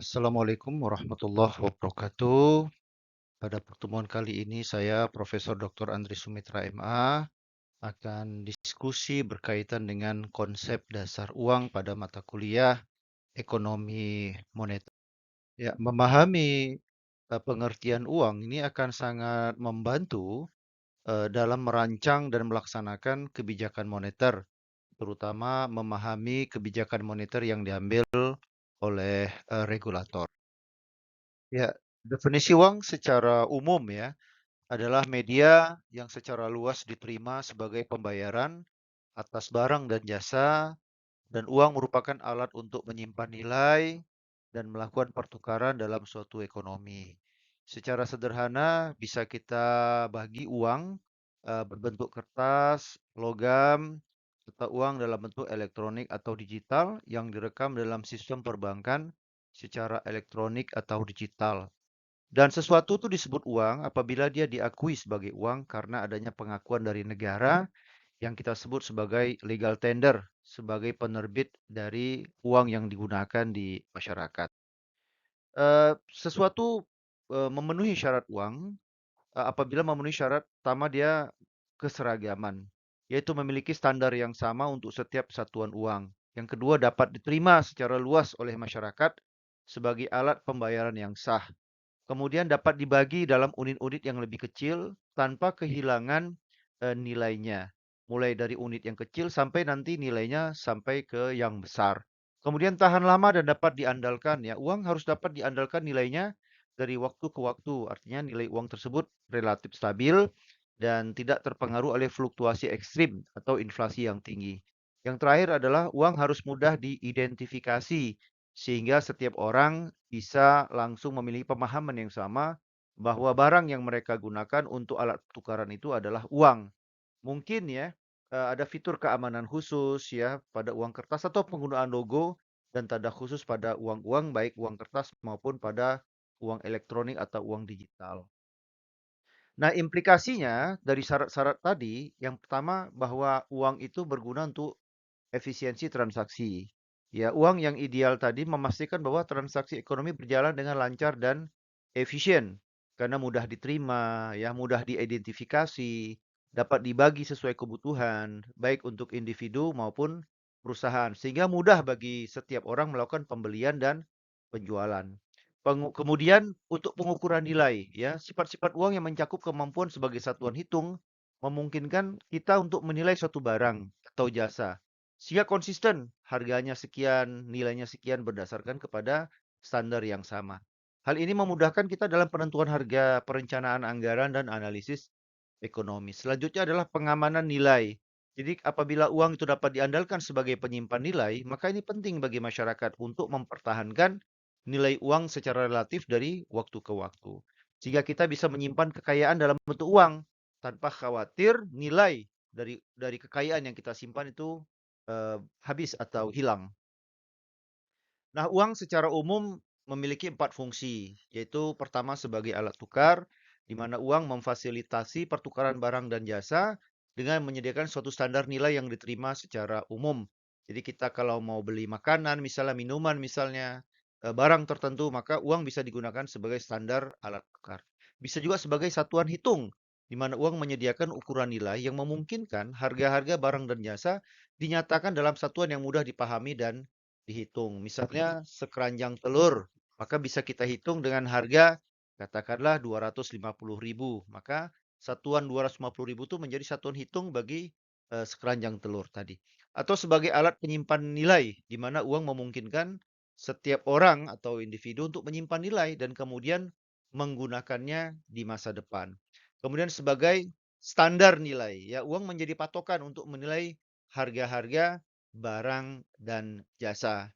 Assalamualaikum warahmatullahi wabarakatuh. Pada pertemuan kali ini saya Profesor Dr. Andri Sumitra MA akan diskusi berkaitan dengan konsep dasar uang pada mata kuliah ekonomi moneter. Ya, memahami pengertian uang ini akan sangat membantu dalam merancang dan melaksanakan kebijakan moneter, terutama memahami kebijakan moneter yang diambil oleh regulator. Ya, definisi uang secara umum ya adalah media yang secara luas diterima sebagai pembayaran atas barang dan jasa, dan uang merupakan alat untuk menyimpan nilai dan melakukan pertukaran dalam suatu ekonomi. Secara sederhana bisa kita bagi uang berbentuk kertas, logam, serta uang dalam bentuk elektronik atau digital yang direkam dalam sistem perbankan secara elektronik atau digital. Dan sesuatu itu disebut uang apabila dia diakui sebagai uang karena adanya pengakuan dari negara yang kita sebut sebagai legal tender, sebagai penerbit dari uang yang digunakan di masyarakat. Sesuatu memenuhi syarat uang apabila memenuhi syarat pertama dia keseragaman, yaitu memiliki standar yang sama untuk setiap satuan uang. Yang kedua dapat diterima secara luas oleh masyarakat sebagai alat pembayaran yang sah. Kemudian dapat dibagi dalam unit-unit yang lebih kecil tanpa kehilangan nilainya. Mulai dari unit yang kecil sampai nanti nilainya sampai ke yang besar. Kemudian tahan lama dan dapat diandalkan ya. Uang harus dapat diandalkan nilainya dari waktu ke waktu. Artinya nilai uang tersebut relatif stabil dan tidak terpengaruh oleh fluktuasi ekstrim atau inflasi yang tinggi. Yang terakhir adalah uang harus mudah diidentifikasi sehingga setiap orang bisa langsung memiliki pemahaman yang sama bahwa barang yang mereka gunakan untuk alat tukaran itu adalah uang. Mungkin ya, ada fitur keamanan khusus ya pada uang kertas atau penggunaan logo dan tanda khusus pada uang-uang baik uang kertas maupun pada uang elektronik atau uang digital. Nah, implikasinya dari syarat-syarat tadi, yang pertama bahwa uang itu berguna untuk efisiensi transaksi. Ya, uang yang ideal tadi memastikan bahwa transaksi ekonomi berjalan dengan lancar dan efisien karena mudah diterima, ya, mudah diidentifikasi, dapat dibagi sesuai kebutuhan, baik untuk individu maupun perusahaan, sehingga mudah bagi setiap orang melakukan pembelian dan penjualan. Kemudian untuk pengukuran nilai, ya, sifat-sifat uang yang mencakup kemampuan sebagai satuan hitung memungkinkan kita untuk menilai suatu barang atau jasa sehingga konsisten harganya sekian, nilainya sekian berdasarkan kepada standar yang sama. Hal ini memudahkan kita dalam penentuan harga, perencanaan anggaran, dan analisis ekonomi. Selanjutnya adalah pengamanan nilai. Jadi apabila uang itu dapat diandalkan sebagai penyimpan nilai, maka ini penting bagi masyarakat untuk mempertahankan nilai uang secara relatif dari waktu ke waktu. Sehingga kita bisa menyimpan kekayaan dalam bentuk uang tanpa khawatir nilai dari kekayaan yang kita simpan itu habis atau hilang. Nah, uang secara umum memiliki 4 fungsi, yaitu pertama sebagai alat tukar, di mana uang memfasilitasi pertukaran barang dan jasa dengan menyediakan suatu standar nilai yang diterima secara umum. Jadi kita kalau mau beli makanan, misalnya minuman misalnya, barang tertentu, maka uang bisa digunakan sebagai standar alat tukar. Bisa juga sebagai satuan hitung, di mana uang menyediakan ukuran nilai yang memungkinkan harga-harga barang dan jasa dinyatakan dalam satuan yang mudah dipahami dan dihitung. Misalnya sekeranjang telur, maka bisa kita hitung dengan harga katakanlah 250.000. Maka satuan 250.000 itu menjadi satuan hitung bagi sekeranjang telur tadi. Atau sebagai alat penyimpan nilai, di mana uang memungkinkan setiap orang atau individu untuk menyimpan nilai dan kemudian menggunakannya di masa depan. Kemudian sebagai standar nilai, ya uang menjadi patokan untuk menilai harga-harga barang dan jasa.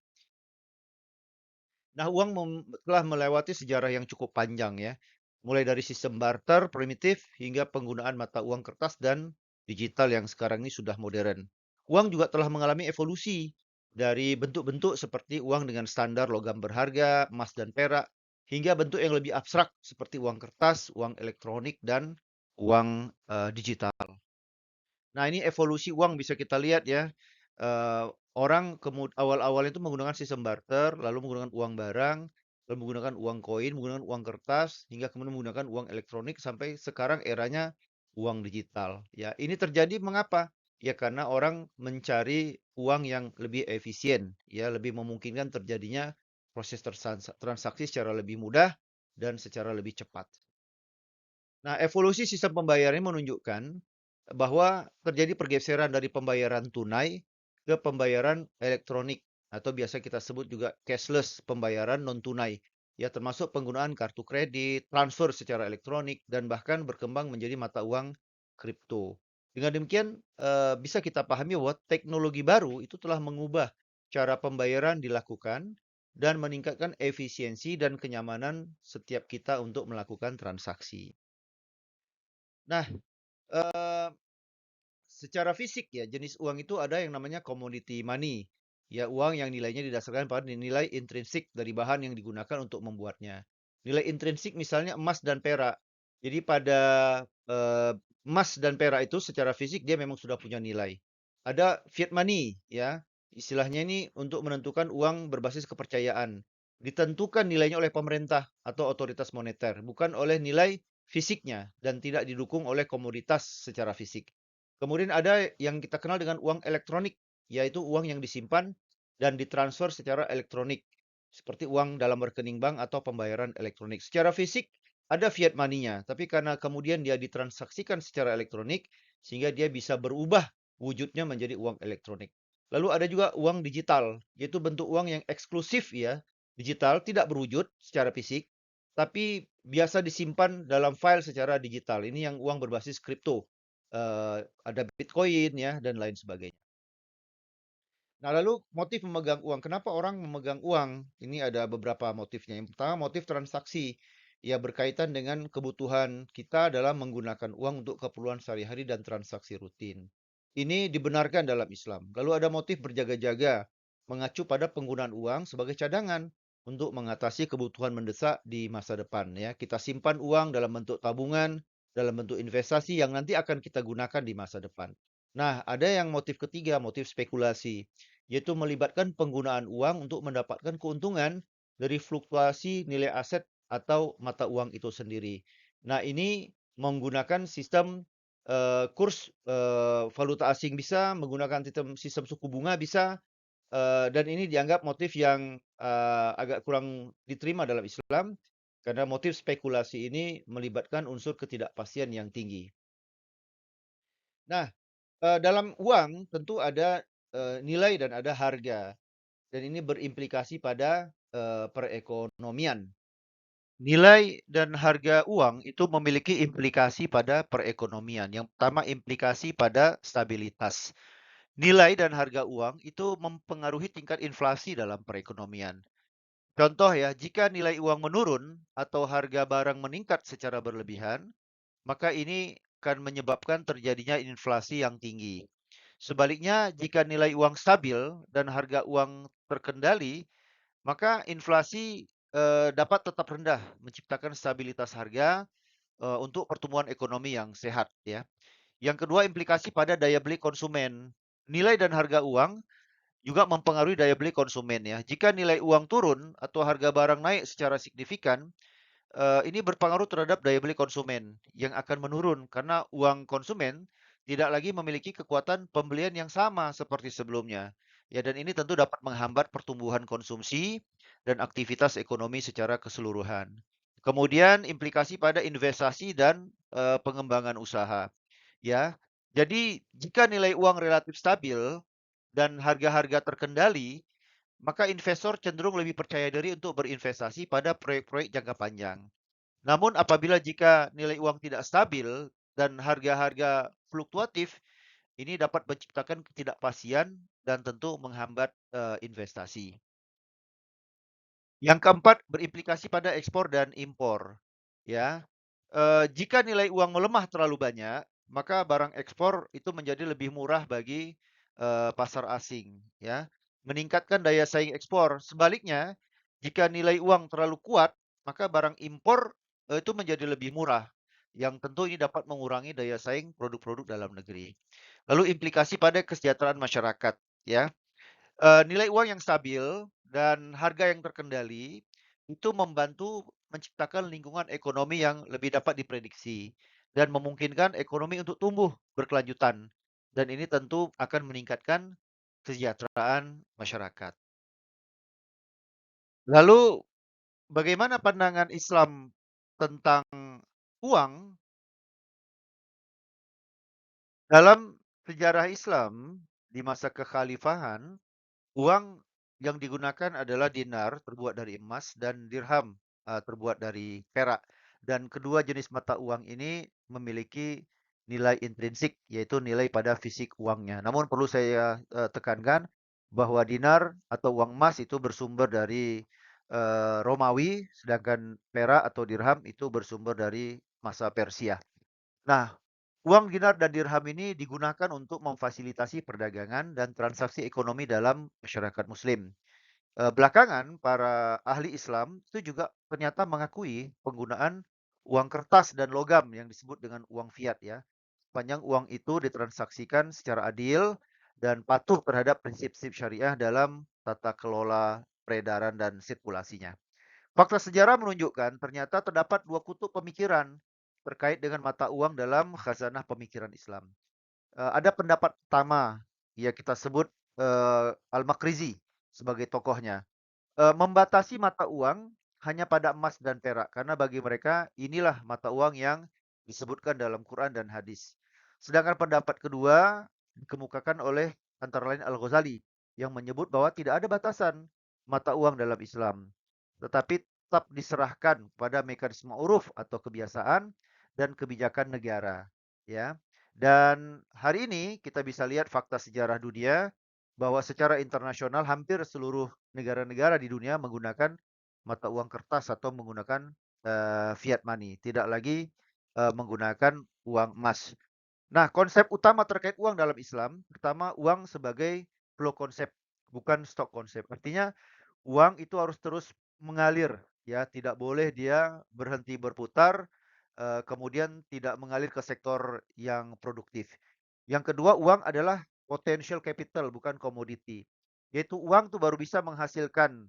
Nah, uang telah melewati sejarah yang cukup panjang ya. Mulai dari sistem barter primitif hingga penggunaan mata uang kertas dan digital yang sekarang ini sudah modern. Uang juga telah mengalami evolusi dari bentuk-bentuk seperti uang dengan standar logam berharga, emas dan perak, hingga bentuk yang lebih abstrak seperti uang kertas, uang elektronik, dan uang digital. Nah, ini evolusi uang bisa kita lihat ya. Eee, orang awal-awal itu menggunakan sistem barter, lalu menggunakan uang barang. lalu menggunakan uang koin, menggunakan uang kertas, hingga kemudian menggunakan uang elektronik sampai sekarang eranya uang digital. Ya, ini terjadi mengapa? Ya karena orang mencari uang yang lebih efisien, ya lebih memungkinkan terjadinya proses transaksi secara lebih mudah dan secara lebih cepat. Nah, evolusi sistem pembayaran ini menunjukkan bahwa terjadi pergeseran dari pembayaran tunai ke pembayaran elektronik atau biasa kita sebut juga cashless, pembayaran non tunai. Ya, termasuk penggunaan kartu kredit, transfer secara elektronik dan bahkan berkembang menjadi mata uang kripto. Dengan demikian bisa kita pahami bahwa teknologi baru itu telah mengubah cara pembayaran dilakukan dan meningkatkan efisiensi dan kenyamanan setiap kita untuk melakukan transaksi. Nah, eee, secara fisik ya, jenis uang itu ada yang namanya commodity money. Ya, uang yang nilainya didasarkan pada nilai intrinsik dari bahan yang digunakan untuk membuatnya. Nilai intrinsik misalnya emas dan perak. Jadi pada eee, emas dan perak itu secara fisik dia memang sudah punya nilai. Ada fiat money ya, istilahnya ini untuk menentukan uang berbasis kepercayaan. Ditentukan nilainya oleh pemerintah atau otoritas moneter, bukan oleh nilai fisiknya dan tidak didukung oleh komoditas secara fisik. Kemudian ada yang kita kenal dengan uang elektronik, yaitu uang yang disimpan dan ditransfer secara elektronik, seperti uang dalam rekening bank atau pembayaran elektronik. Secara fisik ada fiat money-nya, tapi karena kemudian dia ditransaksikan secara elektronik, sehingga dia bisa berubah wujudnya menjadi uang elektronik. Lalu ada juga uang digital, yaitu bentuk uang yang eksklusif ya, digital, tidak berwujud secara fisik, tapi biasa disimpan dalam file secara digital. Ini yang uang berbasis kripto. Ada Bitcoin ya dan lain sebagainya. Nah, lalu motif memegang uang. Kenapa orang memegang uang? Ini ada beberapa motifnya. Yang pertama, motif transaksi. Ya, berkaitan dengan kebutuhan kita dalam menggunakan uang untuk keperluan sehari-hari dan transaksi rutin. Ini dibenarkan dalam Islam. Lalu ada motif berjaga-jaga, mengacu pada penggunaan uang sebagai cadangan untuk mengatasi kebutuhan mendesak di masa depan. Ya, kita simpan uang dalam bentuk tabungan, dalam bentuk investasi yang nanti akan kita gunakan di masa depan. Nah, ada yang motif ketiga, motif spekulasi, yaitu melibatkan penggunaan uang untuk mendapatkan keuntungan dari fluktuasi nilai aset atau mata uang itu sendiri. Nah, ini menggunakan sistem kurs valuta asing bisa, menggunakan sistem suku bunga bisa, dan ini dianggap motif yang agak kurang diterima dalam Islam karena motif spekulasi ini melibatkan unsur ketidakpastian yang tinggi. Nah, dalam uang tentu ada, nilai dan ada harga, dan ini berimplikasi pada, perekonomian. Nilai dan harga uang itu memiliki implikasi pada perekonomian. Yang pertama implikasi pada stabilitas. Nilai dan harga uang itu mempengaruhi tingkat inflasi dalam perekonomian. Contoh ya, jika nilai uang menurun atau harga barang meningkat secara berlebihan, maka ini akan menyebabkan terjadinya inflasi yang tinggi. Sebaliknya, jika nilai uang stabil dan harga uang terkendali, maka inflasi dapat tetap rendah, menciptakan stabilitas harga untuk pertumbuhan ekonomi yang sehat ya. Yang kedua, implikasi pada daya beli konsumen. Nilai dan harga uang juga mempengaruhi daya beli konsumen ya. Jika nilai uang turun atau harga barang naik secara signifikan, ini berpengaruh terhadap daya beli konsumen yang akan menurun karena uang konsumen tidak lagi memiliki kekuatan pembelian yang sama seperti sebelumnya. Ya, dan ini tentu dapat menghambat pertumbuhan konsumsi dan aktivitas ekonomi secara keseluruhan. Kemudian implikasi pada investasi dan pengembangan usaha. Ya, jadi jika nilai uang relatif stabil dan harga-harga terkendali, maka investor cenderung lebih percaya diri untuk berinvestasi pada proyek-proyek jangka panjang. Namun apabila jika nilai uang tidak stabil dan harga-harga fluktuatif, ini dapat menciptakan ketidakpastian dan tentu menghambat investasi. Yang keempat berimplikasi pada ekspor dan impor. Ya, jika nilai uang melemah terlalu banyak, maka barang ekspor itu menjadi lebih murah bagi pasar asing. Ya, meningkatkan daya saing ekspor. Sebaliknya, jika nilai uang terlalu kuat, maka barang impor itu menjadi lebih murah. Yang tentu ini dapat mengurangi daya saing produk-produk dalam negeri. Lalu implikasi pada kesejahteraan masyarakat. Ya, nilai uang yang stabil dan harga yang terkendali itu membantu menciptakan lingkungan ekonomi yang lebih dapat diprediksi dan memungkinkan ekonomi untuk tumbuh berkelanjutan. Dan ini tentu akan meningkatkan kesejahteraan masyarakat. Lalu, bagaimana pandangan Islam tentang uang? Dalam sejarah Islam di masa kekhalifahan, uang yang digunakan adalah dinar terbuat dari emas dan dirham terbuat dari perak. Dan kedua jenis mata uang ini memiliki nilai intrinsik, yaitu nilai pada fisik uangnya. Namun perlu saya tekankan bahwa dinar atau uang emas itu bersumber dari Romawi, sedangkan perak atau dirham itu bersumber dari masa Persia. Nah, uang dinar dan dirham ini digunakan untuk memfasilitasi perdagangan dan transaksi ekonomi dalam masyarakat Muslim. Belakangan, para ahli Islam itu juga ternyata mengakui penggunaan uang kertas dan logam yang disebut dengan uang fiat ya. Sepanjang uang itu ditransaksikan secara adil dan patuh terhadap prinsip-prinsip syariah dalam tata kelola peredaran dan sirkulasinya. Fakta sejarah menunjukkan ternyata terdapat dua kutub pemikiran terkait dengan mata uang dalam khazanah pemikiran Islam. Ada pendapat pertama, ya kita sebut Al-Makrizi sebagai tokohnya. Membatasi mata uang hanya pada emas dan perak, karena bagi mereka inilah mata uang yang disebutkan dalam Quran dan hadis. Sedangkan pendapat kedua dikemukakan oleh antara lain Al-Ghazali yang menyebut bahwa tidak ada batasan mata uang dalam Islam, tetapi tetap diserahkan pada mekanisme uruf atau kebiasaan dan kebijakan negara, ya. Dan hari ini kita bisa lihat fakta sejarah dunia bahwa secara internasional hampir seluruh negara-negara di dunia menggunakan mata uang kertas atau menggunakan fiat money, tidak lagi menggunakan uang emas. Nah, konsep utama terkait uang dalam Islam, pertama uang sebagai flow konsep, bukan stock konsep. Artinya uang itu harus terus mengalir, ya, tidak boleh dia berhenti berputar, kemudian tidak mengalir ke sektor yang produktif. Yang kedua, uang adalah potential capital, bukan komoditi. Yaitu uang tuh baru bisa menghasilkan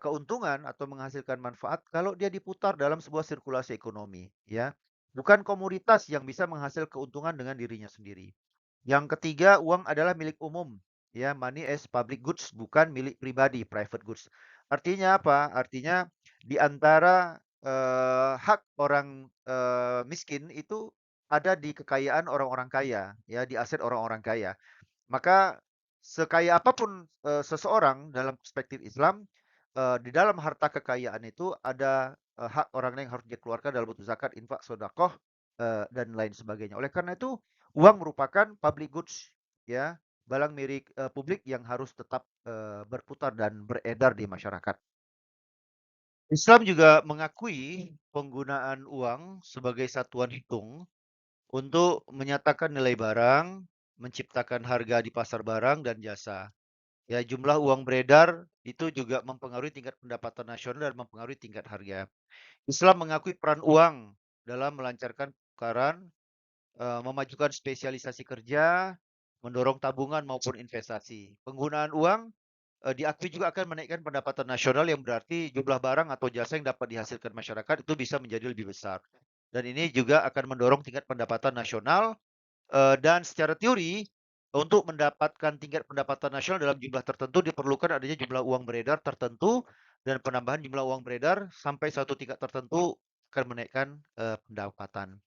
keuntungan atau menghasilkan manfaat kalau dia diputar dalam sebuah sirkulasi ekonomi, ya. Bukan komoditas yang bisa menghasilkan keuntungan dengan dirinya sendiri. Yang ketiga, uang adalah milik umum. Ya, money as public goods, bukan milik pribadi, private goods. Artinya apa? Artinya di antara hak orang miskin itu ada di kekayaan orang-orang kaya, ya, di aset orang-orang kaya. Maka sekaya apapun seseorang dalam perspektif Islam, di dalam harta kekayaan itu ada hak orang lain yang harus dikeluarkan dalam bentuk zakat, infak, sedekah, dan lain sebagainya. Oleh karena itu, uang merupakan public goods, ya, barang milik publik yang harus tetap berputar dan beredar di masyarakat. Islam juga mengakui penggunaan uang sebagai satuan hitung untuk menyatakan nilai barang, menciptakan harga di pasar barang dan jasa. Ya, jumlah uang beredar itu juga mempengaruhi tingkat pendapatan nasional dan mempengaruhi tingkat harga. Islam mengakui peran uang dalam melancarkan pertukaran, memajukan spesialisasi kerja, mendorong tabungan maupun investasi. Penggunaan uang diakui juga akan menaikkan pendapatan nasional yang berarti jumlah barang atau jasa yang dapat dihasilkan masyarakat itu bisa menjadi lebih besar. Dan ini juga akan mendorong tingkat pendapatan nasional. Dan secara teori, untuk mendapatkan tingkat pendapatan nasional dalam jumlah tertentu diperlukan adanya jumlah uang beredar tertentu dan penambahan jumlah uang beredar sampai satu tingkat tertentu akan menaikkan pendapatan.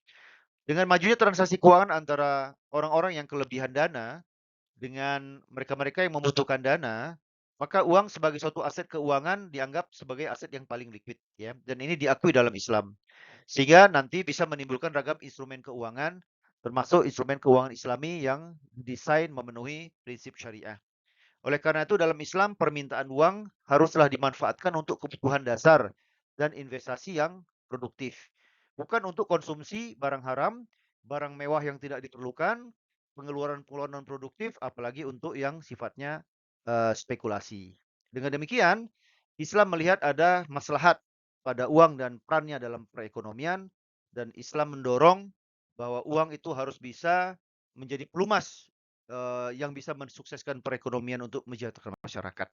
Dengan majunya transaksi keuangan antara orang-orang yang kelebihan dana dengan mereka-mereka yang membutuhkan dana, maka uang sebagai suatu aset keuangan dianggap sebagai aset yang paling liquid, ya. Dan ini diakui dalam Islam. Sehingga nanti bisa menimbulkan ragam instrumen keuangan, termasuk instrumen keuangan Islami yang desain memenuhi prinsip syariah. Oleh karena itu dalam Islam permintaan uang haruslah dimanfaatkan untuk kebutuhan dasar dan investasi yang produktif. Bukan untuk konsumsi barang haram, barang mewah yang tidak diperlukan, pengeluaran-pengeluaran non produktif, apalagi untuk yang sifatnya spekulasi. Dengan demikian, Islam melihat ada maslahat pada uang dan perannya dalam perekonomian, dan Islam mendorong bahwa uang itu harus bisa menjadi pelumas yang bisa mensukseskan perekonomian untuk mensejahterakan masyarakat.